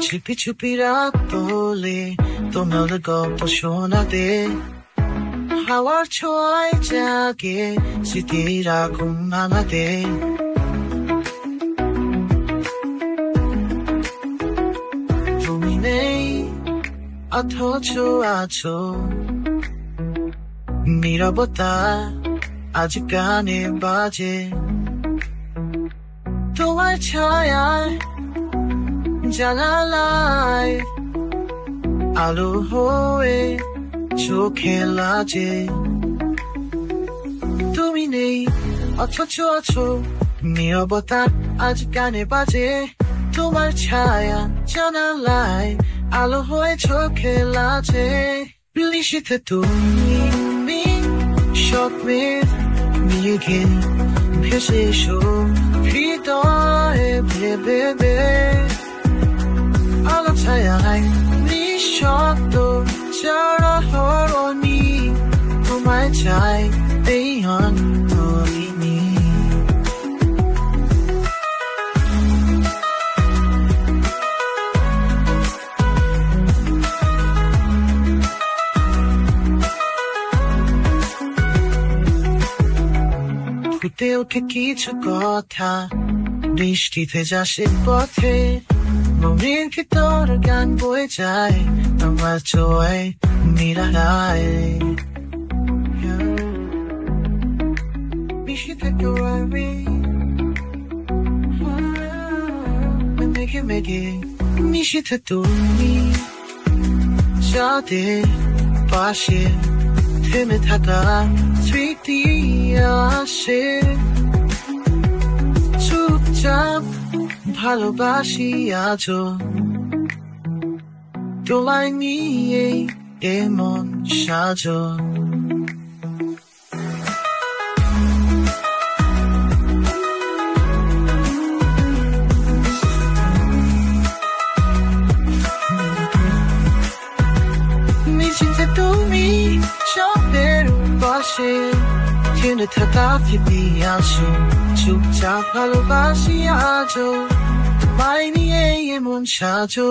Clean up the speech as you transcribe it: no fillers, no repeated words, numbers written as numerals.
চুপি চুপি রাত বলে তোমার গল্প শোনাতে হাওয়ার ছোঁয়ায় জাগে স্মৃতির আগুন আনাতে তুমি নেই অথচ আছো নীরবতা আজ গানে বাজে তোমার ছায়ায় জানালায় আলো হয়ে চোখে লাজে তুমি নেই অথচ আছো নীরবতা আজ গানে বাজে তোমার ছায়া জানালায় আলো হয়ে চোখে লাজে নিশীথে তুমি স্বপ্নের মেঘে ভেসে এসো হৃদয়ে ভেবে আলো ছায়ায় নিঃশব্দ যারা হরণি তোমায় চাই এই অন্তরিনী ফুটে ওঠে কিছু কথা বৃষ্টিতে যাসে পথে মনের ভিতর গান বয়ে যায় আমার ছোঁয়ায় নিরালায় মিশে থেকে আমি মেঘে মেঘে মিশে তুমি যাদের পাশে থেমে থাকা স্মৃতি আসে চুপচাপ ভালোবাসি আজও তোমায় নিয়ে এমন সাজো মিশিতে তুমি চোখের পাশে থেমে থাকা ফিরে আসো চুপচাপ ভালোবাসি আজও তোমায় নিয়ে এমন সাজো